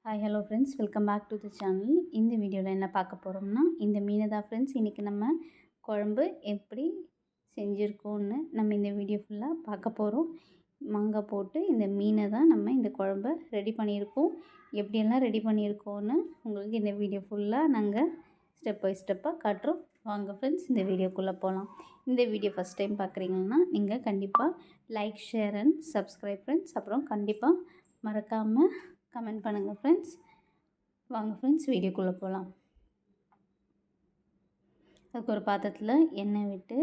Hi hello friends, welcome back to the channel. இந்த வீடியோவில் என்ன பார்க்க போகிறோம்னா, இந்த மீனை தான் ஃப்ரெண்ட்ஸ் இன்றைக்கி நம்ம குழம்பு எப்படி செஞ்சுருக்கோன்னு நம்ம இந்த வீடியோ ஃபுல்லாக பார்க்க போகிறோம். மாங்காய் போட்டு இந்த மீனை தான் நம்ம இந்த குழம்ப ரெடி பண்ணியிருக்கோம். எப்படியெல்லாம் ரெடி பண்ணியிருக்கோன்னு உங்களுக்கு இந்த வீடியோ ஃபுல்லாக நாங்கள் ஸ்டெப் பை ஸ்டெப்பாக காட்டுறோம். வாங்க ஃப்ரெண்ட்ஸ், இந்த வீடியோக்குள்ளே போகலாம். இந்த வீடியோ ஃபஸ்ட் டைம் பார்க்குறீங்கன்னா நீங்கள் கண்டிப்பாக like, share and subscribe friends. அப்புறம் கண்டிப்பாக மறக்காமல் கமெண்ட் பண்ணுங்கள் ஃப்ரெண்ட்ஸ். வாங்க ஃப்ரெண்ட்ஸ், வீடியோக்குள்ளே போகலாம். அதுக்கு ஒரு பாத்திரத்தில் எண்ணெய் விட்டு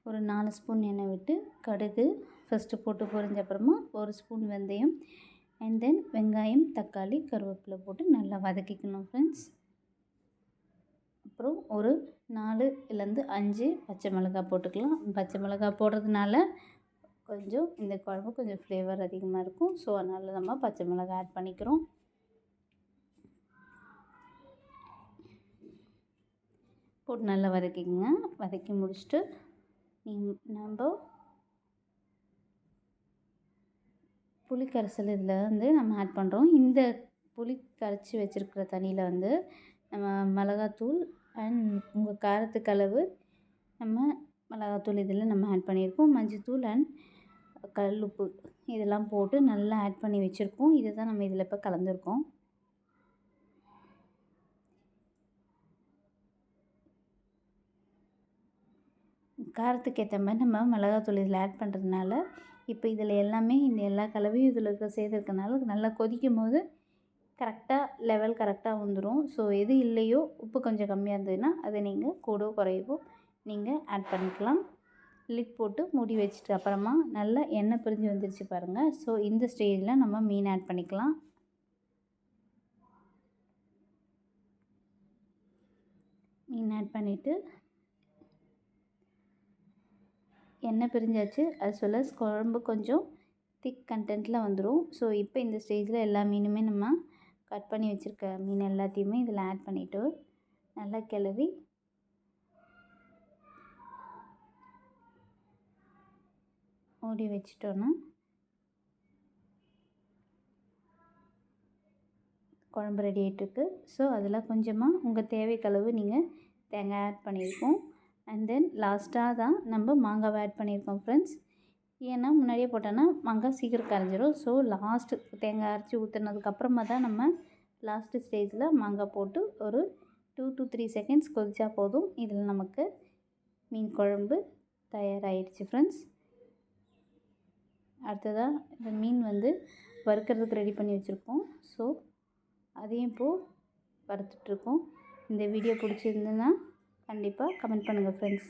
ஒரு 4 ஸ்பூன் எண்ணெய் விட்டு கடுகு ஃபஸ்ட்டு போட்டு பொரிஞ்ச அப்புறமா 1 ஸ்பூன் வெந்தயம் அண்ட் தென் வெங்காயம், தக்காளி, கருவேப்பிலை போட்டு நல்லா வதக்கிக்கணும் ஃப்ரெண்ட்ஸ். அப்புறம் ஒரு 4லேருந்து 5 பச்சை மிளகாய் போட்டுக்கலாம். பச்சை மிளகாய் போடுறதுனால கொஞ்சம் இந்த குழம்பு கொஞ்சம் ஃப்ளேவர் அதிகமாக இருக்கும். ஸோ அதனால் நம்ம பச்சை மிளகாய் ஆட் பண்ணிக்கிறோம். போட்டு நல்லா வதக்கிங்க. வதக்கி முடிச்சுட்டு நம்ம புளி கரைசல் இதில் வந்து நம்ம ஆட் பண்ணுறோம். இந்த புளி கரைச்சி வச்சுருக்கிற தண்ணியில் வந்து நம்ம மிளகாத்தூள் அண்ட் உங்கள் காரத்துக்கு அளவு நம்ம மிளகாத்தூள் இதில் நம்ம ஆட் பண்ணியிருக்கோம். மஞ்சத்தூள் அண்ட் கல்லுப்பு இதெல்லாம் போட்டு நல்லா ஆட் பண்ணி வச்சுருக்கோம். இதை தான் நம்ம இதில் இப்போ கலந்துருக்கோம். காரத்துக்கு ஏற்ற மாதிரி நம்ம மிளகாத்தூள் இதில் ஆட் பண்ணுறதுனால இப்போ இதில் எல்லாமே இந்த எல்லா கலவையும் இதில் சேர்த்துருக்கனால நல்லா கொதிக்கும் போது லெவல் கரெக்டாக வந்துடும். ஸோ எது இல்லையோ உப்பு கொஞ்சம் கம்மியாக இருந்ததுன்னா அதை நீங்கள் கூடவோ குறையவோ நீங்கள் ஆட் பண்ணிக்கலாம். லிட் போட்டு மூடி வச்சுட்டு அப்புறமா நல்லா எண்ணெய் பிரிஞ்சு வந்துருச்சு பாருங்கள். ஸோ இந்த ஸ்டேஜில் நம்ம மீன் ஆட் பண்ணிக்கலாம். மீன் ஆட் பண்ணிவிட்டு எண்ணெய் பிரிஞ்சாச்சு. as well as குழம்பு கொஞ்சம் திக் கண்டென்ட்டில் வந்துடும். ஸோ இப்போ இந்த ஸ்டேஜில் எல்லா மீனுமே நம்ம கட் பண்ணி வச்சுருக்க மீன் எல்லாத்தையுமே இதில் ஆட் பண்ணிவிட்டு நல்லா கிளறி மூடி வச்சிட்டோன்னா குழம்பு ரெடி ஆகிட்டுருக்கு. ஸோ அதில் கொஞ்சமாக உங்கள் தேவைக்களவு நீங்கள் தேங்காய் ஆட் பண்ணியிருக்கோம். அண்ட் தென் லாஸ்ட்டாக தான் நம்ம மாங்காவை ஆட் பண்ணியிருக்கோம் ஃப்ரெண்ட்ஸ். ஏன்னா முன்னாடியே போட்டோன்னா மாங்காய் சீக்கிரம் கரைஞ்சிரும். ஸோ லாஸ்ட்டு தேங்காய் அரைச்சி ஊற்றுனதுக்கப்புறமா தான் நம்ம லாஸ்ட்டு ஸ்டேஜில் மாங்காய் போட்டு ஒரு 2 to 3 செகண்ட்ஸ் கொதிச்சா போதும். இதில் நமக்கு மீன் குழம்பு தயாராகிடுச்சு ஃப்ரெண்ட்ஸ். அடுத்ததாக இந்த மீன் வந்து வறுக்கிறதுக்கு ரெடி பண்ணி வச்சுருக்கோம். ஸோ அதையும் இப்போது வறுத்துட்ருக்கோம். இந்த வீடியோ பிடிச்சிருந்துன்னா கண்டிப்பாக கமெண்ட் பண்ணுங்கள் ஃப்ரெண்ட்ஸ்.